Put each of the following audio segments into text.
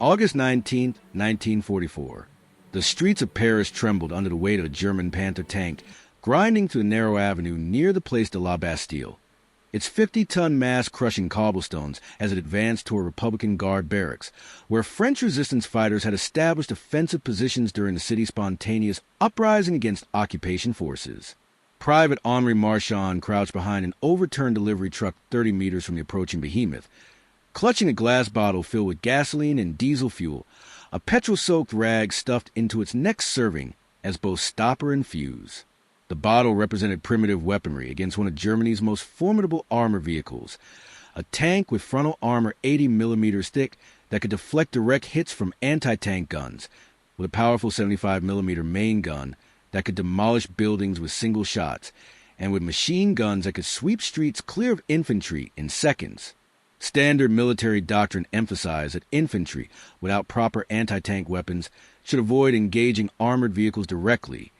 August 19th, 1944. The streets of Paris trembled under the weight of a German Panther tank grinding through the narrow avenue near the Place de la Bastille. Its 50-ton mass crushing cobblestones as it advanced toward Republican Guard barracks, where French resistance fighters had established offensive positions during the city's spontaneous uprising against occupation forces. Private Henri Marchand crouched behind an overturned delivery truck 30 meters from the approaching behemoth, clutching a glass bottle filled with gasoline and diesel fuel, a petrol-soaked rag stuffed into its next serving as both stopper and fuse. The bottle represented primitive weaponry against one of Germany's most formidable armor vehicles, a tank with frontal armor 80 millimeters thick that could deflect direct hits from anti-tank guns, with a powerful 75 millimeter main gun that could demolish buildings with single shots, and with machine guns that could sweep streets clear of infantry in seconds. Standard military doctrine emphasized that infantry, without proper anti-tank weapons, should avoid engaging armored vehicles directly,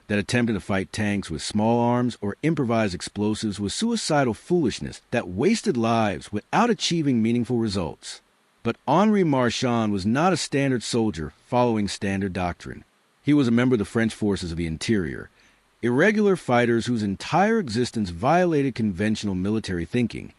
that attempting to fight tanks with small arms or improvised explosives was suicidal foolishness that wasted lives without achieving meaningful results. But Henri Marchand was not a standard soldier following standard doctrine. He was a member of the French forces of the interior, irregular fighters whose entire existence violated conventional military thinking,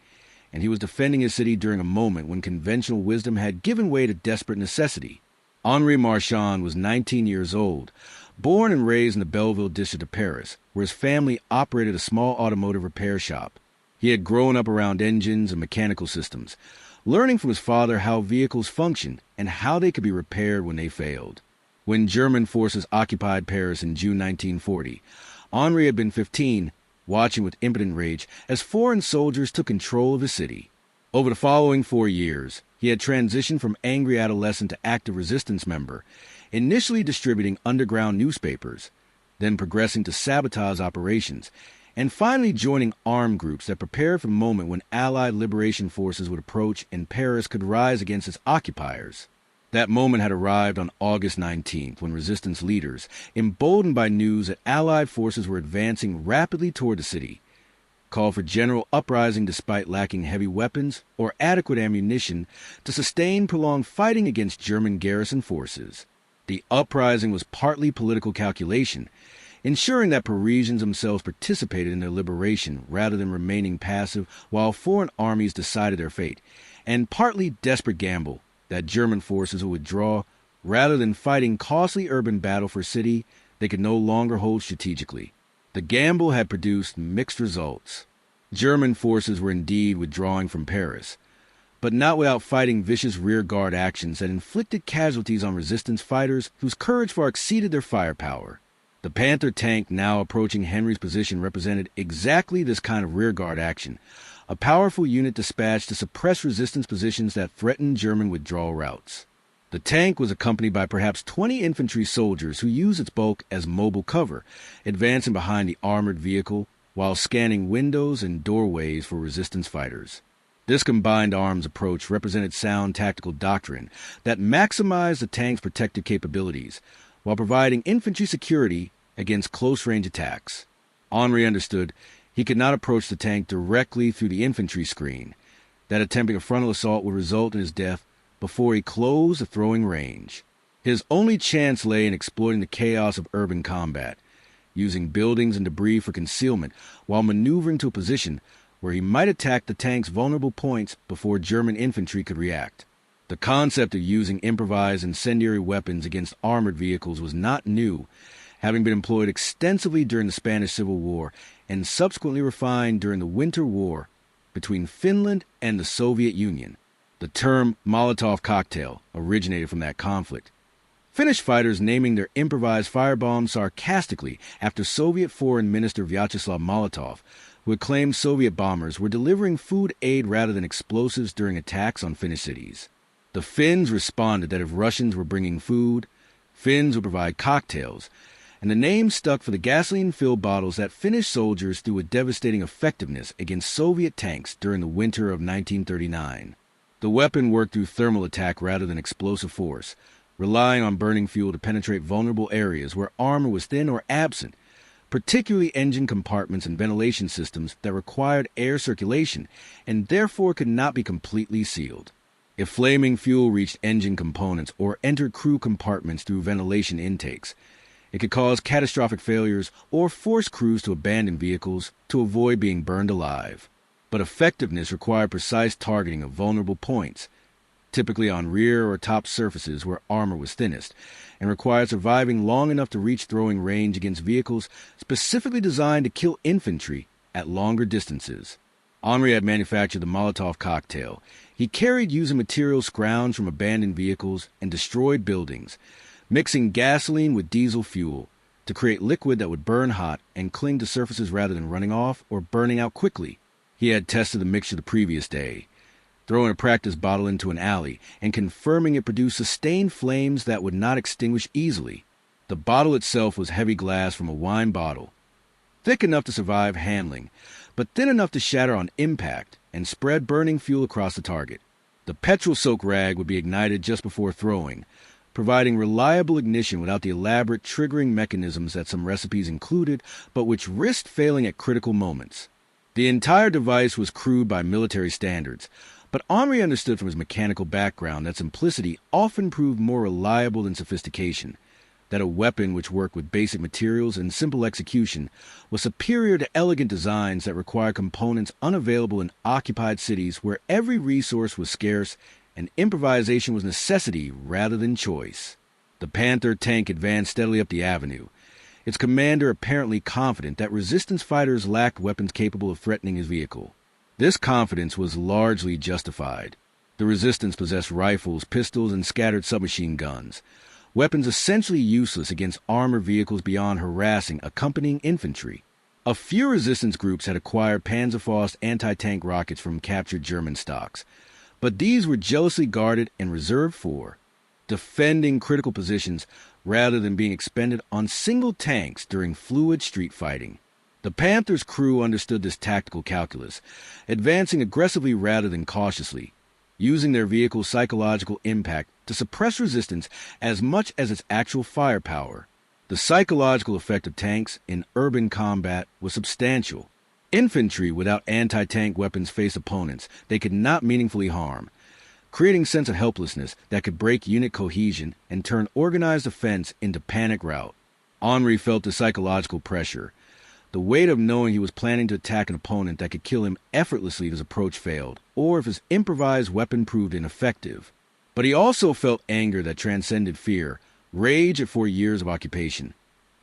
and he was defending his city during a moment when conventional wisdom had given way to desperate necessity. Henri Marchand was 19 years old, born and raised in the Belleville district of Paris, where his family operated a small automotive repair shop. He had grown up around engines and mechanical systems, learning from his father how vehicles functioned and how they could be repaired when they failed. When German forces occupied Paris in June 1940, Henri had been 15, watching with impotent rage as foreign soldiers took control of his city. Over the following 4 years, he had transitioned from angry adolescent to active resistance member, initially distributing underground newspapers, then progressing to sabotage operations, and finally joining armed groups that prepared for the moment when Allied liberation forces would approach and Paris could rise against its occupiers. That moment had arrived on August 19th when resistance leaders, emboldened by news that Allied forces were advancing rapidly toward the city, called for general uprising despite lacking heavy weapons or adequate ammunition to sustain prolonged fighting against German garrison forces. The uprising was partly political calculation, ensuring that Parisians themselves participated in their liberation rather than remaining passive while foreign armies decided their fate, and partly desperate gamble that German forces would withdraw rather than fighting costly urban battle for a city they could no longer hold strategically. The gamble had produced mixed results. German forces were indeed withdrawing from Paris, but not without fighting vicious rearguard actions that inflicted casualties on resistance fighters whose courage far exceeded their firepower. The Panther tank now approaching Henry's position represented exactly this kind of rearguard action, a powerful unit dispatched to suppress resistance positions that threatened German withdrawal routes. The tank was accompanied by perhaps 20 infantry soldiers who used its bulk as mobile cover, advancing behind the armored vehicle while scanning windows and doorways for resistance fighters. This combined arms approach represented sound tactical doctrine that maximized the tank's protective capabilities while providing infantry security against close-range attacks. Henri understood he could not approach the tank directly through the infantry screen, that attempting a frontal assault would result in his death before he closed the throwing range. His only chance lay in exploiting the chaos of urban combat, using buildings and debris for concealment while maneuvering to a position where he might attack the tank's vulnerable points before German infantry could react. The concept of using improvised incendiary weapons against armored vehicles was not new, having been employed extensively during the Spanish Civil War and subsequently refined during the Winter War between Finland and the Soviet Union. The term Molotov cocktail originated from that conflict. Finnish fighters naming their improvised firebombs sarcastically after Soviet Foreign Minister Vyacheslav Molotov, who had claimed Soviet bombers were delivering food aid rather than explosives during attacks on Finnish cities. The Finns responded that if Russians were bringing food, Finns would provide cocktails, and the name stuck for the gasoline-filled bottles that Finnish soldiers threw with devastating effectiveness against Soviet tanks during the winter of 1939. The weapon worked through thermal attack rather than explosive force, relying on burning fuel to penetrate vulnerable areas where armor was thin or absent, particularly engine compartments and ventilation systems that required air circulation and therefore could not be completely sealed. If flaming fuel reached engine components or entered crew compartments through ventilation intakes, it could cause catastrophic failures or force crews to abandon vehicles to avoid being burned alive. But effectiveness required precise targeting of vulnerable points, typically on rear or top surfaces where armor was thinnest, and required surviving long enough to reach throwing range against vehicles specifically designed to kill infantry at longer distances. Henri had manufactured the Molotov cocktail. He carried using materials scrounged from abandoned vehicles and destroyed buildings, mixing gasoline with diesel fuel to create liquid that would burn hot and cling to surfaces rather than running off or burning out quickly. He had tested the mixture the previous day, throwing a practice bottle into an alley and confirming it produced sustained flames that would not extinguish easily. The bottle itself was heavy glass from a wine bottle, thick enough to survive handling, but thin enough to shatter on impact and spread burning fuel across the target. The petrol-soaked rag would be ignited just before throwing, providing reliable ignition without the elaborate triggering mechanisms that some recipes included, but which risked failing at critical moments. The entire device was crude by military standards, but Henri understood from his mechanical background that simplicity often proved more reliable than sophistication, that a weapon which worked with basic materials and simple execution was superior to elegant designs that required components unavailable in occupied cities where every resource was scarce and improvisation was necessity rather than choice. The Panther tank advanced steadily up the avenue, its commander apparently confident that resistance fighters lacked weapons capable of threatening his vehicle. This confidence was largely justified. The resistance possessed rifles, pistols, and scattered submachine guns, weapons essentially useless against armored vehicles beyond harassing accompanying infantry. A few resistance groups had acquired Panzerfaust anti-tank rockets from captured German stocks, but these were jealously guarded and reserved for defending critical positions rather than being expended on single tanks during fluid street fighting. The Panther's crew understood this tactical calculus, advancing aggressively rather than cautiously, using their vehicle's psychological impact to suppress resistance as much as its actual firepower. The psychological effect of tanks in urban combat was substantial. Infantry without anti-tank weapons faced opponents they could not meaningfully harm, creating a sense of helplessness that could break unit cohesion and turn organized offense into panic rout. Henri felt the psychological pressure, the weight of knowing he was planning to attack an opponent that could kill him effortlessly if his approach failed, or if his improvised weapon proved ineffective. But he also felt anger that transcended fear, rage at 4 years of occupation,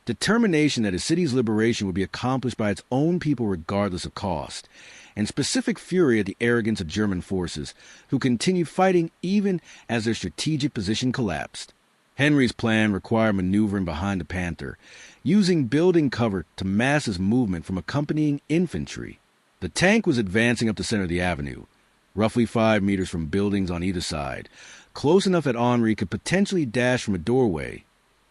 determination that his city's liberation would be accomplished by its own people regardless of cost, and specific fury at the arrogance of German forces, who continued fighting even as their strategic position collapsed. Henri's plan required maneuvering behind the Panther, using building cover to mask his movement from accompanying infantry. The tank was advancing up the center of the avenue, roughly 5 meters from buildings on either side, close enough that Henri could potentially dash from a doorway,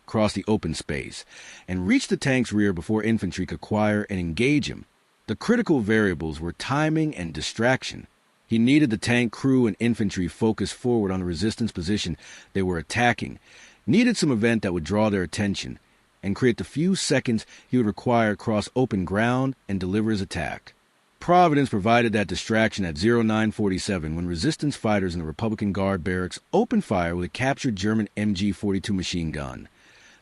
cross the open space, and reach the tank's rear before infantry could acquire and engage him. The critical variables were timing and distraction. He needed the tank crew and infantry focused forward on the resistance position they were attacking, needed some event that would draw their attention, and create the few seconds he would require to cross open ground and deliver his attack. Providence provided that distraction at 0947 when resistance fighters in the Republican Guard barracks opened fire with a captured German MG-42 machine gun.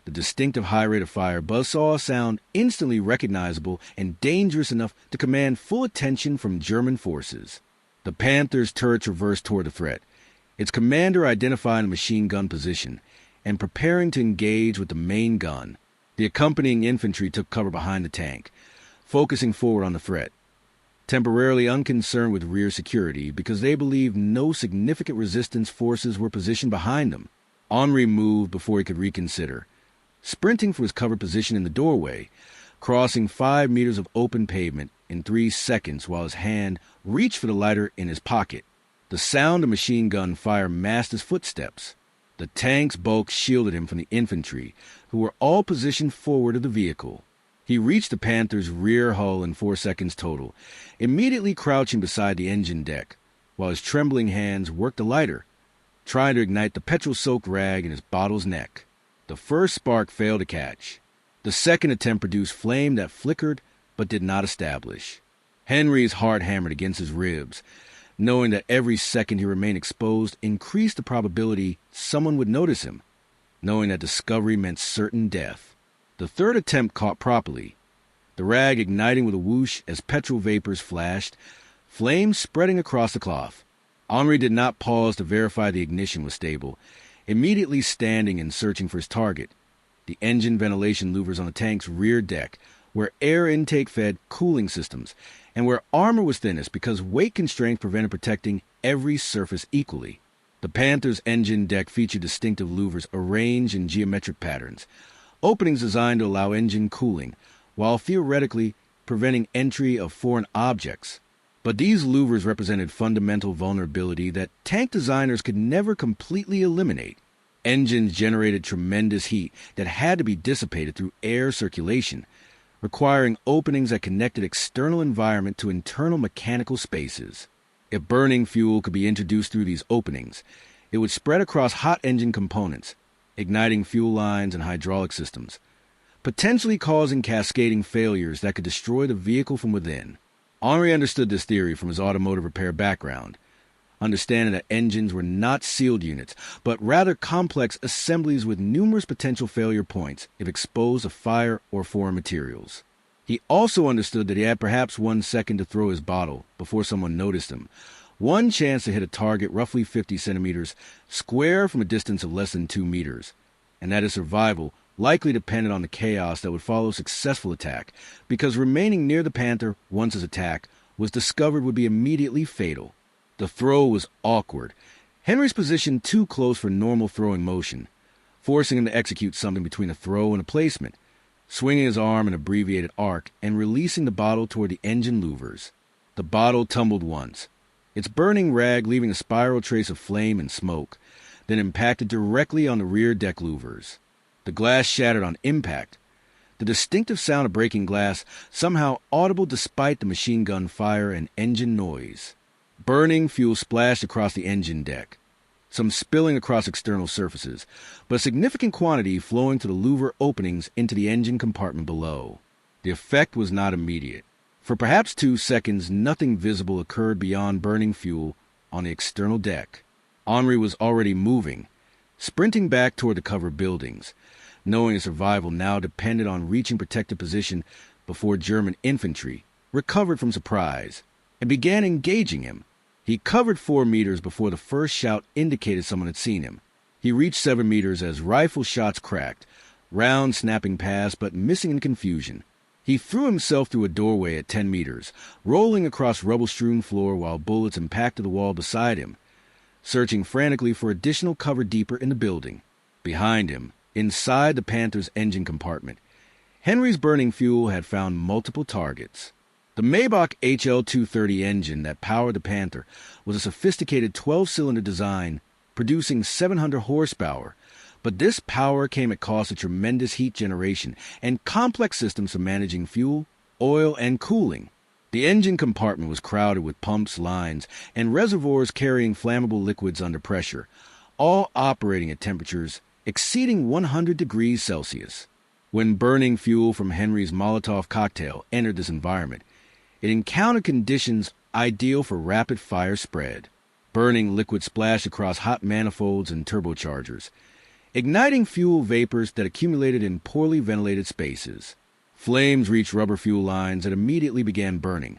The distinctive high rate of fire buzzsaw sound instantly recognizable and dangerous enough to command full attention from German forces. The Panther's turret traversed toward the threat, its commander identifying a machine gun position and preparing to engage with the main gun. The accompanying infantry took cover behind the tank, focusing forward on the threat, temporarily unconcerned with rear security because they believed no significant resistance forces were positioned behind them. Henri moved before he could reconsider, sprinting for his covered position in the doorway, crossing 5 meters of open pavement in 3 seconds while his hand reached for the lighter in his pocket. The sound of machine gun fire masked his footsteps. The tank's bulk shielded him from the infantry, who were all positioned forward of the vehicle. He reached the Panther's rear hull in 4 seconds total, immediately crouching beside the engine deck, while his trembling hands worked the lighter, trying to ignite the petrol-soaked rag in his bottle's neck. The first spark failed to catch. The second attempt produced flame that flickered but did not establish. Henri's heart hammered against his ribs, Knowing that every second he remained exposed increased the probability someone would notice him, knowing that discovery meant certain death. The third attempt caught properly, the rag igniting with a whoosh as petrol vapors flashed, flames spreading across the cloth. Henri did not pause to verify the ignition was stable, immediately standing and searching for his target, the engine ventilation louvers on the tank's rear deck, where air intake fed cooling systems, and where armor was thinnest because weight constraints prevented protecting every surface equally. The Panther's engine deck featured distinctive louvers arranged in geometric patterns, openings designed to allow engine cooling, while theoretically preventing entry of foreign objects. But these louvers represented fundamental vulnerability that tank designers could never completely eliminate. Engines generated tremendous heat that had to be dissipated through air circulation, requiring openings that connected external environment to internal mechanical spaces. If burning fuel could be introduced through these openings, it would spread across hot engine components, igniting fuel lines and hydraulic systems, potentially causing cascading failures that could destroy the vehicle from within. Henri understood this theory from his automotive repair background, understanding that engines were not sealed units, but rather complex assemblies with numerous potential failure points if exposed to fire or foreign materials. He also understood that he had perhaps 1 second to throw his bottle before someone noticed him, one chance to hit a target roughly 50 centimeters square from a distance of less than 2 meters, and that his survival likely depended on the chaos that would follow a successful attack, because remaining near the Panther once his attack was discovered would be immediately fatal. The throw was awkward, Henri's position too close for normal throwing motion, forcing him to execute something between a throw and a placement, swinging his arm in an abbreviated arc and releasing the bottle toward the engine louvers. The bottle tumbled once, its burning rag leaving a spiral trace of flame and smoke, then impacted directly on the rear deck louvers. The glass shattered on impact, the distinctive sound of breaking glass somehow audible despite the machine gun fire and engine noise. Burning fuel splashed across the engine deck, some spilling across external surfaces, but a significant quantity flowing to the louver openings into the engine compartment below. The effect was not immediate. For perhaps 2 seconds, nothing visible occurred beyond burning fuel on the external deck. Henri was already moving, sprinting back toward the covered buildings, knowing his survival now depended on reaching protected position before German infantry recovered from surprise and began engaging him. He covered 4 meters before the first shout indicated someone had seen him. He reached 7 meters as rifle shots cracked, rounds snapping past but missing in confusion. He threw himself through a doorway at 10 meters, rolling across rubble-strewn floor while bullets impacted the wall beside him, searching frantically for additional cover deeper in the building. Behind him, inside the Panther's engine compartment, Henri's burning fuel had found multiple targets. The Maybach HL-230 engine that powered the Panther was a sophisticated 12-cylinder design producing 700 horsepower, but this power came at cost of tremendous heat generation and complex systems for managing fuel, oil, and cooling. The engine compartment was crowded with pumps, lines, and reservoirs carrying flammable liquids under pressure, all operating at temperatures exceeding 100 degrees Celsius. When burning fuel from Henri's Molotov cocktail entered this environment, it encountered conditions ideal for rapid fire spread. Burning liquid splashed across hot manifolds and turbochargers, igniting fuel vapors that accumulated in poorly ventilated spaces. Flames reached rubber fuel lines that immediately began burning,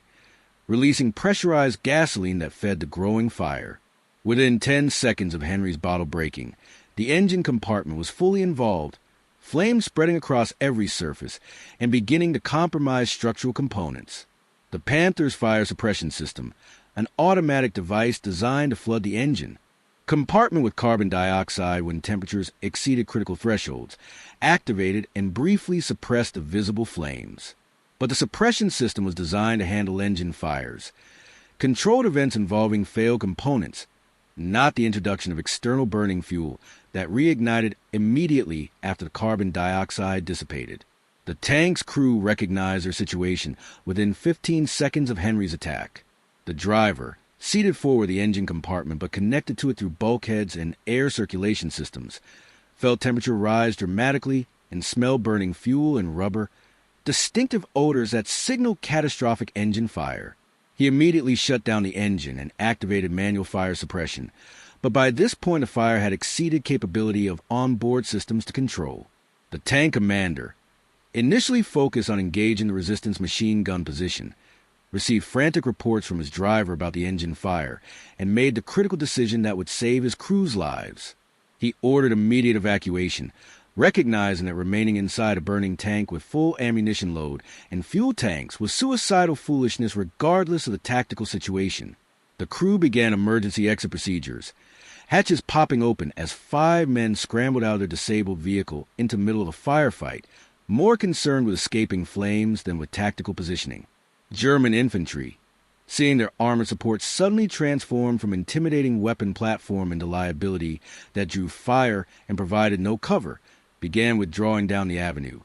releasing pressurized gasoline that fed the growing fire. Within 10 seconds of Henri's bottle breaking, the engine compartment was fully involved, flames spreading across every surface and beginning to compromise structural components. The Panther's fire suppression system, an automatic device designed to flood the engine compartment with carbon dioxide when temperatures exceeded critical thresholds, activated and briefly suppressed the visible flames. But the suppression system was designed to handle engine fires, controlled events involving failed components, not the introduction of external burning fuel that reignited immediately after the carbon dioxide dissipated. The tank's crew recognized their situation within 15 seconds of Henri's attack. The driver, seated forward the engine compartment but connected to it through bulkheads and air circulation systems, felt temperature rise dramatically and smelled burning fuel and rubber, distinctive odors that signaled catastrophic engine fire. He immediately shut down the engine and activated manual fire suppression, but by this point the fire had exceeded capability of onboard systems to control. The tank commander, initially focused on engaging the resistance machine gun position, received frantic reports from his driver about the engine fire and made the critical decision that would save his crew's lives. He ordered immediate evacuation, recognizing that remaining inside a burning tank with full ammunition load and fuel tanks was suicidal foolishness regardless of the tactical situation. The crew began emergency exit procedures, hatches popping open as 5 men scrambled out of their disabled vehicle into the middle of a firefight, more concerned with escaping flames than with tactical positioning. German infantry, seeing their armored support suddenly transform from intimidating weapon platform into liability that drew fire and provided no cover, began withdrawing down the avenue.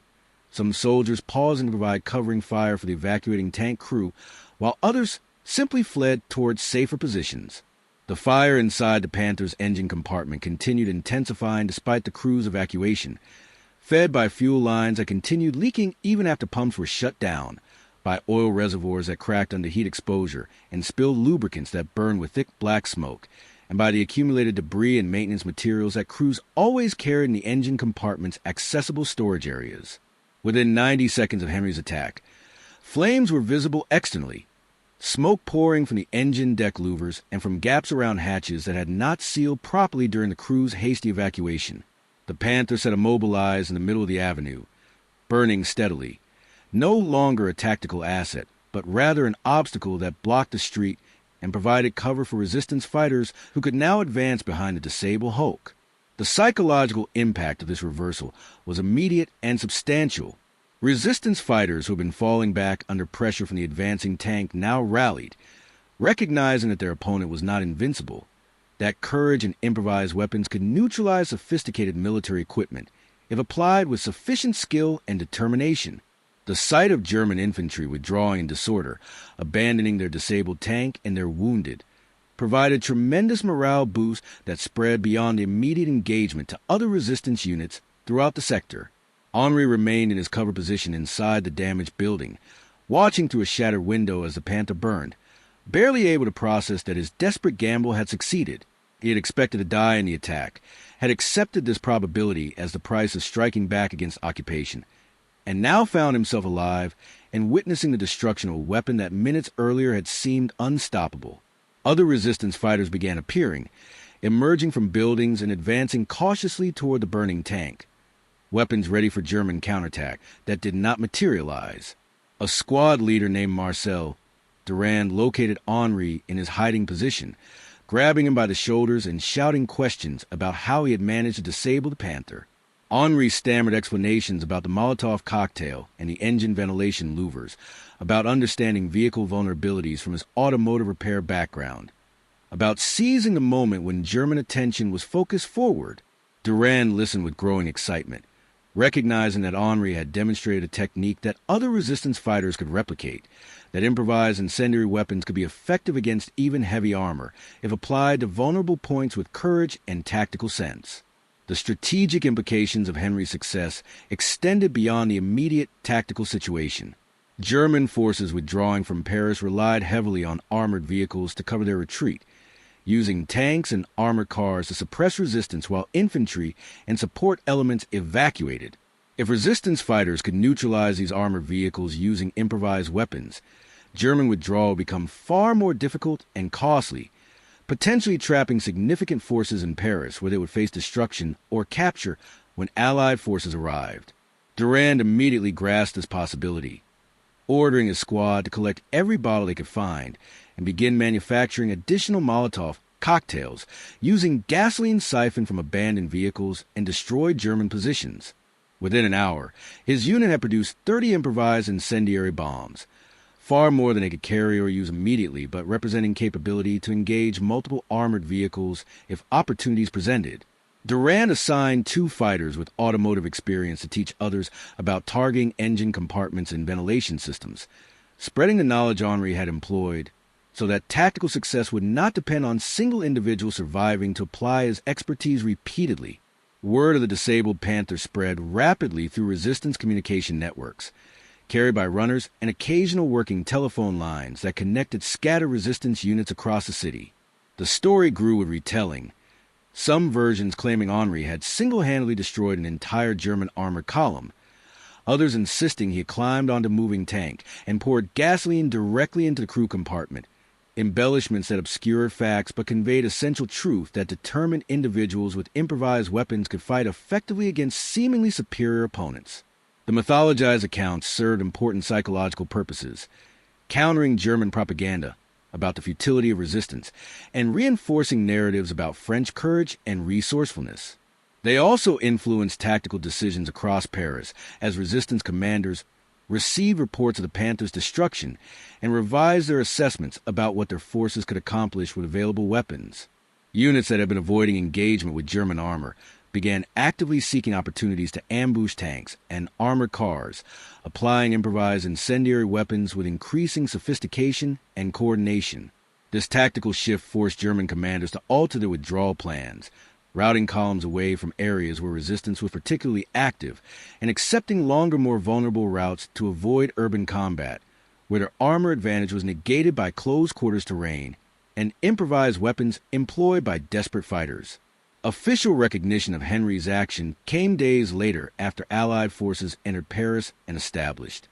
Some soldiers pausing to provide covering fire for the evacuating tank crew, while others simply fled towards safer positions. The fire inside the Panther's engine compartment continued intensifying despite the crew's evacuation, fed by fuel lines that continued leaking even after pumps were shut down, by oil reservoirs that cracked under heat exposure and spilled lubricants that burned with thick black smoke, and by the accumulated debris and maintenance materials that crews always carried in the engine compartment's accessible storage areas. Within 90 seconds of Henri's attack, flames were visible externally, smoke pouring from the engine deck louvers and from gaps around hatches that had not sealed properly during the crew's hasty evacuation. The Panther sat immobilized in the middle of the avenue, burning steadily, no longer a tactical asset, but rather an obstacle that blocked the street and provided cover for resistance fighters who could now advance behind the disabled Hulk. The psychological impact of this reversal was immediate and substantial. Resistance fighters who had been falling back under pressure from the advancing tank now rallied, recognizing that their opponent was not invincible, that courage and improvised weapons could neutralize sophisticated military equipment if applied with sufficient skill and determination. The sight of German infantry withdrawing in disorder, abandoning their disabled tank and their wounded, provided tremendous morale boost that spread beyond the immediate engagement to other resistance units throughout the sector. Henri remained in his cover position inside the damaged building, watching through a shattered window as the Panther burned, barely able to process that his desperate gamble had succeeded. He had expected to die in the attack, had accepted this probability as the price of striking back against occupation, and now found himself alive and witnessing the destruction of a weapon that minutes earlier had seemed unstoppable. Other resistance fighters began appearing, emerging from buildings and advancing cautiously toward the burning tank, weapons ready for German counterattack that did not materialize. A squad leader named Marcel Durand located Henri in his hiding position, grabbing him by the shoulders and shouting questions about how he had managed to disable the Panther. Henri stammered explanations about the Molotov cocktail and the engine ventilation louvers, about understanding vehicle vulnerabilities from his automotive repair background, about seizing the moment when German attention was focused forward. Durand listened with growing excitement, recognizing that Henri had demonstrated a technique that other resistance fighters could replicate, that improvised incendiary weapons could be effective against even heavy armor if applied to vulnerable points with courage and tactical sense. The strategic implications of Henri's success extended beyond the immediate tactical situation. German forces withdrawing from Paris relied heavily on armored vehicles to cover their retreat, using tanks and armored cars to suppress resistance while infantry and support elements evacuated. If resistance fighters could neutralize these armored vehicles using improvised weapons, German withdrawal would become far more difficult and costly, potentially trapping significant forces in Paris where they would face destruction or capture when Allied forces arrived. Durand immediately grasped this possibility, ordering his squad to collect every bottle they could find and begin manufacturing additional Molotov cocktails using gasoline siphoned from abandoned vehicles and destroyed German positions. Within an hour, his unit had produced 30 improvised incendiary bombs, far more than they could carry or use immediately, but representing capability to engage multiple armored vehicles if opportunities presented. Durand assigned 2 fighters with automotive experience to teach others about targeting engine compartments and ventilation systems, spreading the knowledge Henri had employed so that tactical success would not depend on single individuals surviving to apply his expertise repeatedly. Word of the disabled Panther spread rapidly through resistance communication networks, carried by runners and occasional working telephone lines that connected scattered resistance units across the city. The story grew with retelling, some versions claiming Henri had single-handedly destroyed an entire German armored column, others insisting he had climbed onto a moving tank and poured gasoline directly into the crew compartment, embellishments that obscured facts but conveyed essential truth that determined individuals with improvised weapons could fight effectively against seemingly superior opponents. The mythologized accounts served important psychological purposes, countering German propaganda about the futility of resistance and reinforcing narratives about French courage and resourcefulness. They also influenced tactical decisions across Paris as resistance commanders received reports of the Panther's destruction and revised their assessments about what their forces could accomplish with available weapons. Units that had been avoiding engagement with German armor began actively seeking opportunities to ambush tanks and armored cars, applying improvised incendiary weapons with increasing sophistication and coordination. This tactical shift forced German commanders to alter their withdrawal plans, routing columns away from areas where resistance was particularly active and accepting longer, more vulnerable routes to avoid urban combat, where their armor advantage was negated by close quarters terrain and improvised weapons employed by desperate fighters. Official recognition of Henri's action came days later after Allied forces entered Paris and established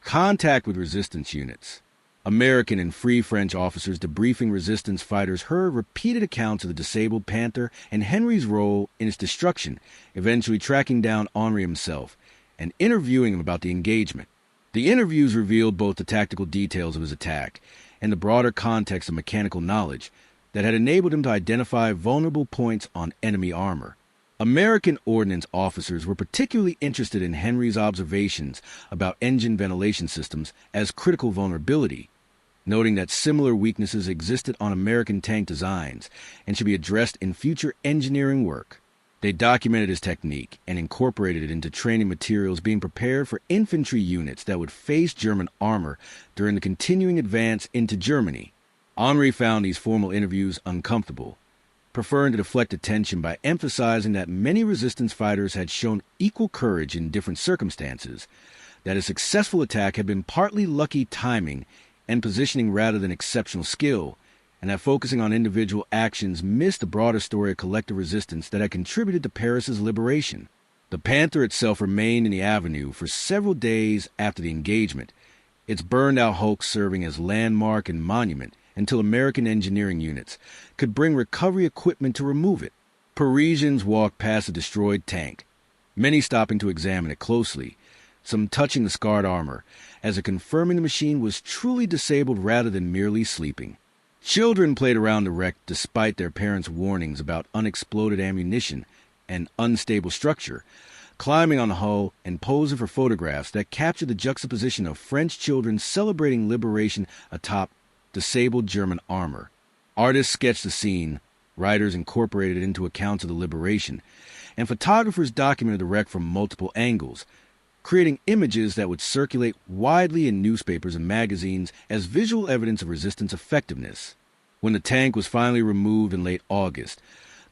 contact with resistance units. American and Free French officers debriefing resistance fighters heard repeated accounts of the disabled Panther and Henri's role in its destruction, eventually tracking down Henri himself and interviewing him about the engagement. The interviews revealed both the tactical details of his attack and the broader context of mechanical knowledge that had enabled him to identify vulnerable points on enemy armor. American ordnance officers were particularly interested in Henri's observations about engine ventilation systems as critical vulnerability, noting that similar weaknesses existed on American tank designs and should be addressed in future engineering work. They documented his technique and incorporated it into training materials being prepared for infantry units that would face German armor during the continuing advance into Germany. Henri found these formal interviews uncomfortable, preferring to deflect attention by emphasizing that many resistance fighters had shown equal courage in different circumstances, that a successful attack had been partly lucky timing and positioning rather than exceptional skill, and that focusing on individual actions missed the broader story of collective resistance that had contributed to Paris's liberation. The Panther itself remained in the avenue for several days after the engagement, its burned-out hulk serving as landmark and monument until American engineering units could bring recovery equipment to remove it. Parisians walked past the destroyed tank, many stopping to examine it closely, some touching the scarred armor, as if confirming the machine was truly disabled rather than merely sleeping. Children played around the wreck despite their parents' warnings about unexploded ammunition and unstable structure, climbing on the hull and posing for photographs that captured the juxtaposition of French children celebrating liberation atop disabled German armor. Artists sketched the scene, writers incorporated it into accounts of the liberation, and photographers documented the wreck from multiple angles, creating images that would circulate widely in newspapers and magazines as visual evidence of resistance effectiveness. When the tank was finally removed in late August,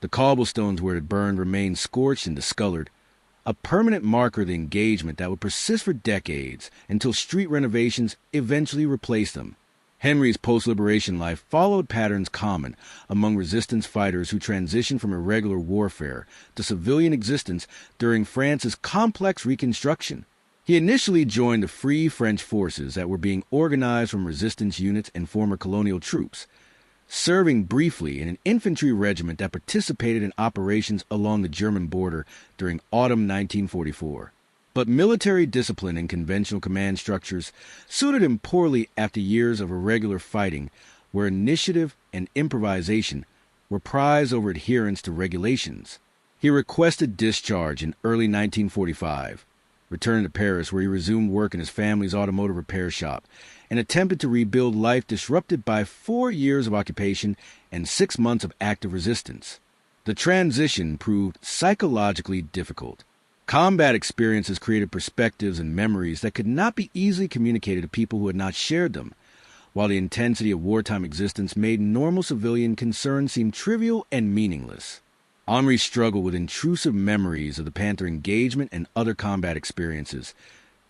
the cobblestones where it burned remained scorched and discolored, a permanent marker of the engagement that would persist for decades until street renovations eventually replaced them. Henri's post-liberation life followed patterns common among resistance fighters who transitioned from irregular warfare to civilian existence during France's complex reconstruction. He initially joined the Free French forces that were being organized from resistance units and former colonial troops, serving briefly in an infantry regiment that participated in operations along the German border during autumn 1944. But military discipline and conventional command structures suited him poorly after years of irregular fighting where initiative and improvisation were prized over adherence to regulations. He requested discharge in early 1945, returned to Paris where he resumed work in his family's automotive repair shop, and attempted to rebuild life disrupted by 4 years of occupation and 6 months of active resistance. The transition proved psychologically difficult. Combat experiences created perspectives and memories that could not be easily communicated to people who had not shared them, while the intensity of wartime existence made normal civilian concerns seem trivial and meaningless. Henri struggled with intrusive memories of the Panther engagement and other combat experiences,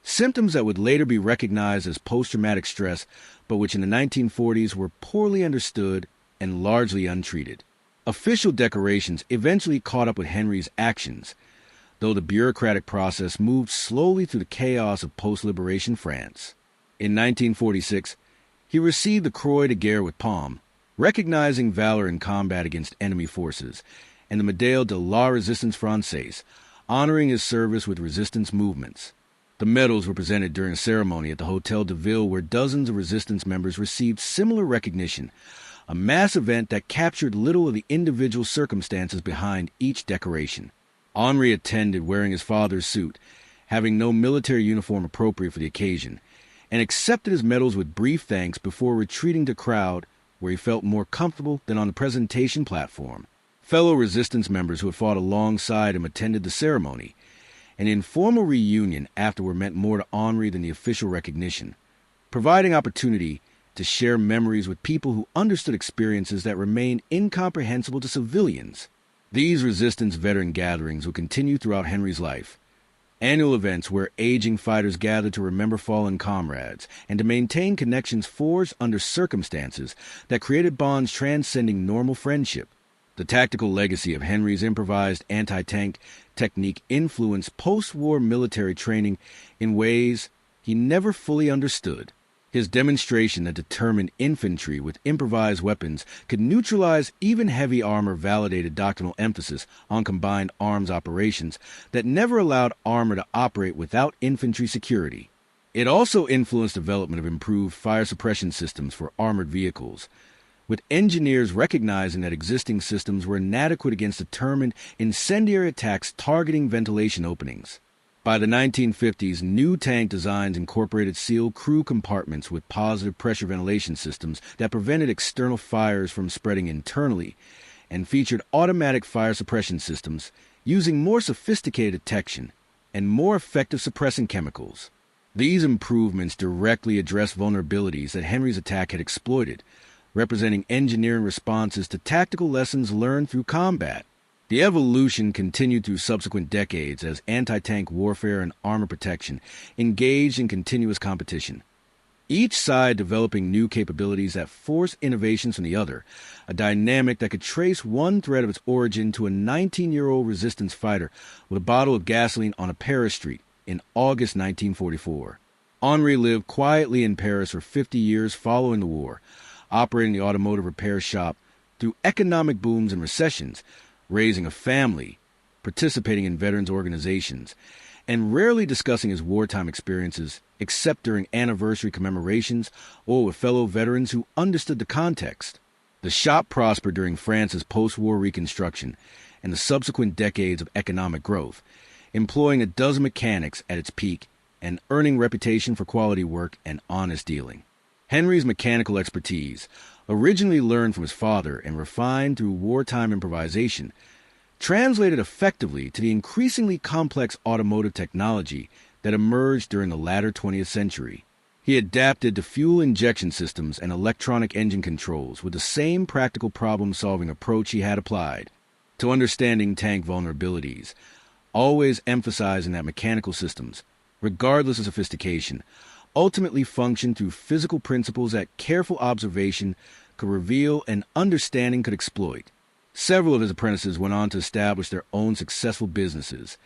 symptoms that would later be recognized as post-traumatic stress, but which in the 1940s were poorly understood and largely untreated. Official decorations eventually caught up with Henri's actions, though the bureaucratic process moved slowly through the chaos of post-liberation France. In 1946, he received the Croix de Guerre with Palm, recognizing valor in combat against enemy forces, and the Médaille de la Résistance Française, honoring his service with resistance movements. The medals were presented during a ceremony at the Hôtel de Ville where dozens of resistance members received similar recognition, a mass event that captured little of the individual circumstances behind each decoration. Henri attended wearing his father's suit, having no military uniform appropriate for the occasion, and accepted his medals with brief thanks before retreating to crowd where he felt more comfortable than on the presentation platform. Fellow resistance members who had fought alongside him attended the ceremony. An informal reunion afterward meant more to Henri than the official recognition, providing opportunity to share memories with people who understood experiences that remained incomprehensible to civilians. These resistance veteran gatherings would continue throughout Henri's life. Annual events where aging fighters gathered to remember fallen comrades and to maintain connections forged under circumstances that created bonds transcending normal friendship. The tactical legacy of Henri's improvised anti-tank technique influenced post-war military training in ways he never fully understood. His demonstration that determined infantry with improvised weapons could neutralize even heavy armor validated doctrinal emphasis on combined arms operations that never allowed armor to operate without infantry security. It also influenced development of improved fire suppression systems for armored vehicles, with engineers recognizing that existing systems were inadequate against determined incendiary attacks targeting ventilation openings. By the 1950s, new tank designs incorporated sealed crew compartments with positive pressure ventilation systems that prevented external fires from spreading internally, and featured automatic fire suppression systems using more sophisticated detection and more effective suppressing chemicals. These improvements directly addressed vulnerabilities that Henri's attack had exploited, representing engineering responses to tactical lessons learned through combat. The evolution continued through subsequent decades as anti-tank warfare and armor protection engaged in continuous competition, each side developing new capabilities that forced innovations from the other, a dynamic that could trace one thread of its origin to a 19-year-old resistance fighter with a bottle of gasoline on a Paris street in August 1944. Henri lived quietly in Paris for 50 years following the war, operating the automotive repair shop through economic booms and recessions, raising a family, participating in veterans organizations, and rarely discussing his wartime experiences except during anniversary commemorations or with fellow veterans who understood the context. The shop prospered during France's post-war reconstruction and the subsequent decades of economic growth, employing a dozen mechanics at its peak and earning a reputation for quality work and honest dealing. Henri's mechanical expertise, originally learned from his father and refined through wartime improvisation, translated effectively to the increasingly complex automotive technology that emerged during the latter 20th century. He adapted to fuel injection systems and electronic engine controls with the same practical problem-solving approach he had applied to understanding tank vulnerabilities, always emphasizing that mechanical systems, regardless of sophistication, ultimately function through physical principles that careful observation could reveal and understanding could exploit. Several of his apprentices went on to establish their own successful businesses,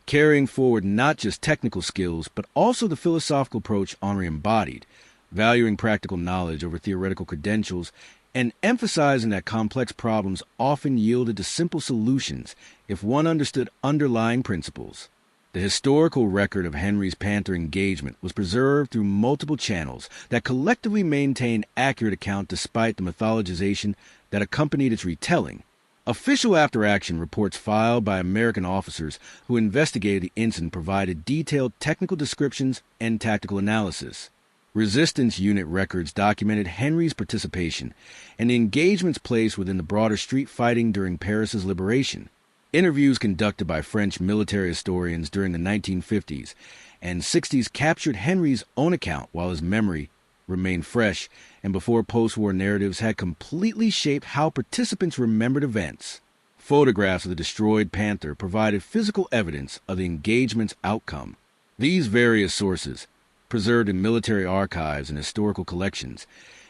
carrying forward not just technical skills, but also the philosophical approach Henri embodied, valuing practical knowledge over theoretical credentials, and emphasizing that complex problems often yielded to simple solutions if one understood underlying principles. The historical record of Henri's Panther engagement was preserved through multiple channels that collectively maintained accurate account despite the mythologization that accompanied its retelling. Official after-action reports filed by American officers who investigated the incident provided detailed technical descriptions and tactical analysis. Resistance unit records documented Henri's participation and the engagement's place within the broader street fighting during Paris's liberation. Interviews conducted by French military historians during the 1950s and 60s captured Henri's own account while his memory remained fresh and before post-war narratives had completely shaped how participants remembered events. Photographs of the destroyed Panther provided physical evidence of the engagement's outcome. These various sources, preserved in military archives and historical collections,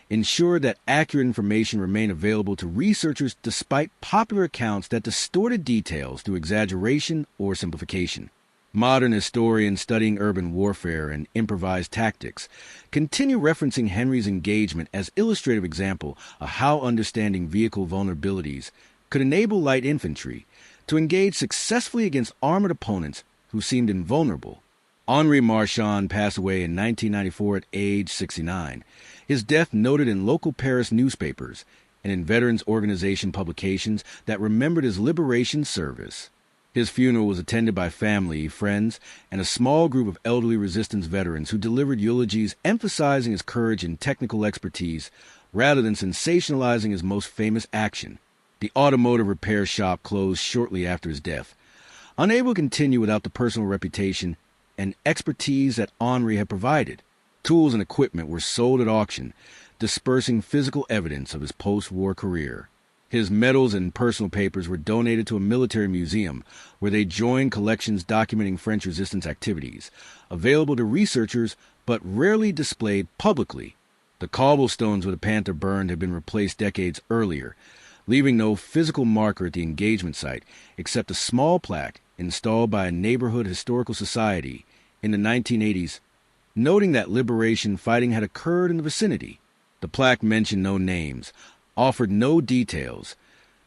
ensured that accurate information remained available to researchers despite popular accounts that distorted details through exaggeration or simplification. Modern historians studying urban warfare and improvised tactics continue referencing Henry's engagement as illustrative example of how understanding vehicle vulnerabilities could enable light infantry to engage successfully against armored opponents who seemed invulnerable. Henri Marchand passed away in 1994 at age 69. His death noted in local Paris newspapers and in veterans organization publications that remembered his liberation service. His funeral was attended by family, friends, and a small group of elderly resistance veterans who delivered eulogies emphasizing his courage and technical expertise rather than sensationalizing his most famous action. The automotive repair shop closed shortly after his death, unable to continue without the personal reputation and expertise that Henri had provided. Tools and equipment were sold at auction, dispersing physical evidence of his post-war career. His medals and personal papers were donated to a military museum, where they joined collections documenting French resistance activities, available to researchers but rarely displayed publicly. The cobblestones where the Panther burned had been replaced decades earlier, leaving no physical marker at the engagement site except a small plaque installed by a neighborhood historical society in the 1980s, noting that liberation fighting had occurred in the vicinity. The plaque mentioned no names, offered no details,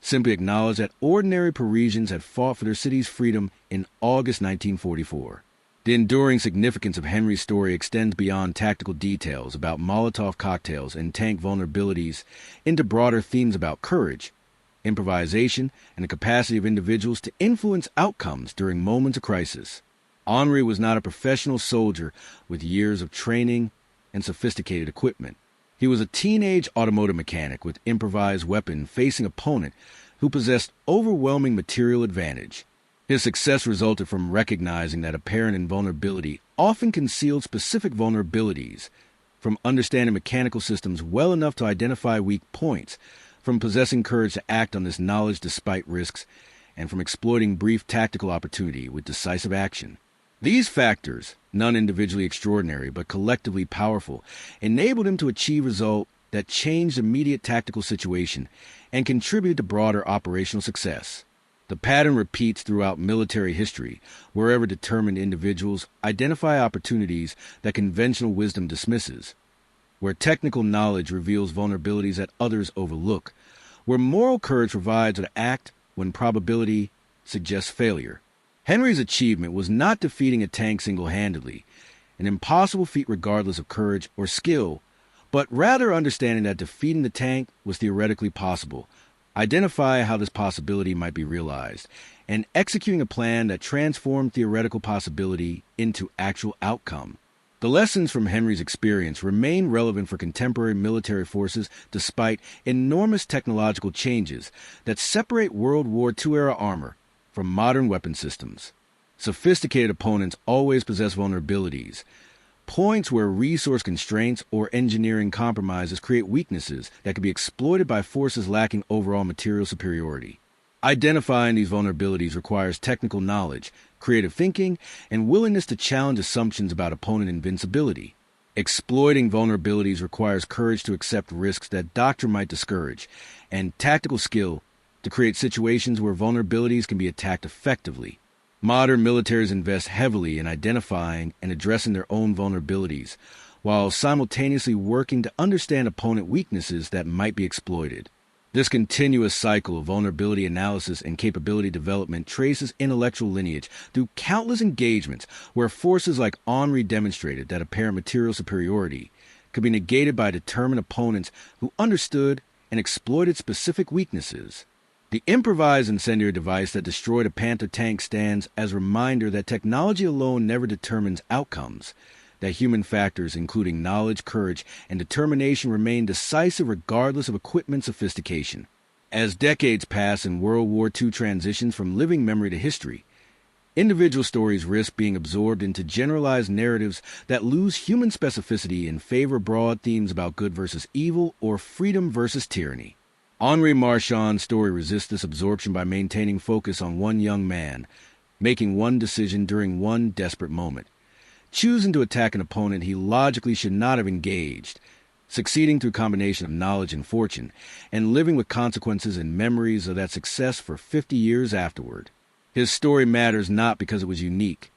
simply acknowledged that ordinary Parisians had fought for their city's freedom in August 1944. The enduring significance of Henry's story extends beyond tactical details about Molotov cocktails and tank vulnerabilities into broader themes about courage, improvisation, and the capacity of individuals to influence outcomes during moments of crisis. Henri was not a professional soldier with years of training and sophisticated equipment. He was a teenage automotive mechanic with improvised weapon facing an opponent who possessed overwhelming material advantage. His success resulted from recognizing that apparent invulnerability often concealed specific vulnerabilities, from understanding mechanical systems well enough to identify weak points, from possessing courage to act on this knowledge despite risks, and from exploiting brief tactical opportunity with decisive action. These factors, none individually extraordinary but collectively powerful, enabled him to achieve results that changed the immediate tactical situation and contributed to broader operational success. The pattern repeats throughout military history, wherever determined individuals identify opportunities that conventional wisdom dismisses, where technical knowledge reveals vulnerabilities that others overlook, where moral courage provides an act when probability suggests failure. Henry's achievement was not defeating a tank single-handedly, an impossible feat regardless of courage or skill, but rather understanding that defeating the tank was theoretically possible, identify how this possibility might be realized, and executing a plan that transformed theoretical possibility into actual outcome. The lessons from Henry's experience remain relevant for contemporary military forces despite enormous technological changes that separate World War II-era armor from modern weapon systems. Sophisticated opponents always possess vulnerabilities, points where resource constraints or engineering compromises create weaknesses that can be exploited by forces lacking overall material superiority. Identifying these vulnerabilities requires technical knowledge, creative thinking, and willingness to challenge assumptions about opponent invincibility. Exploiting vulnerabilities requires courage to accept risks that doctrine might discourage, and tactical skill to create situations where vulnerabilities can be attacked effectively. Modern militaries invest heavily in identifying and addressing their own vulnerabilities, while simultaneously working to understand opponent weaknesses that might be exploited. This continuous cycle of vulnerability analysis and capability development traces intellectual lineage through countless engagements where forces like Henri demonstrated that apparent material superiority could be negated by determined opponents who understood and exploited specific weaknesses. The improvised incendiary device that destroyed a Panther tank stands as a reminder that technology alone never determines outcomes, that human factors, including knowledge, courage, and determination, remain decisive regardless of equipment sophistication. As decades pass and World War II transitions from living memory to history, individual stories risk being absorbed into generalized narratives that lose human specificity in favor of broad themes about good versus evil or freedom versus tyranny. Henri Marchand's story resists this absorption by maintaining focus on one young man, making one decision during one desperate moment. choosing to attack an opponent he logically should not have engaged, succeeding through a combination of knowledge and fortune, and living with consequences and memories of that success for 50 years afterward. His story matters not because it was unique,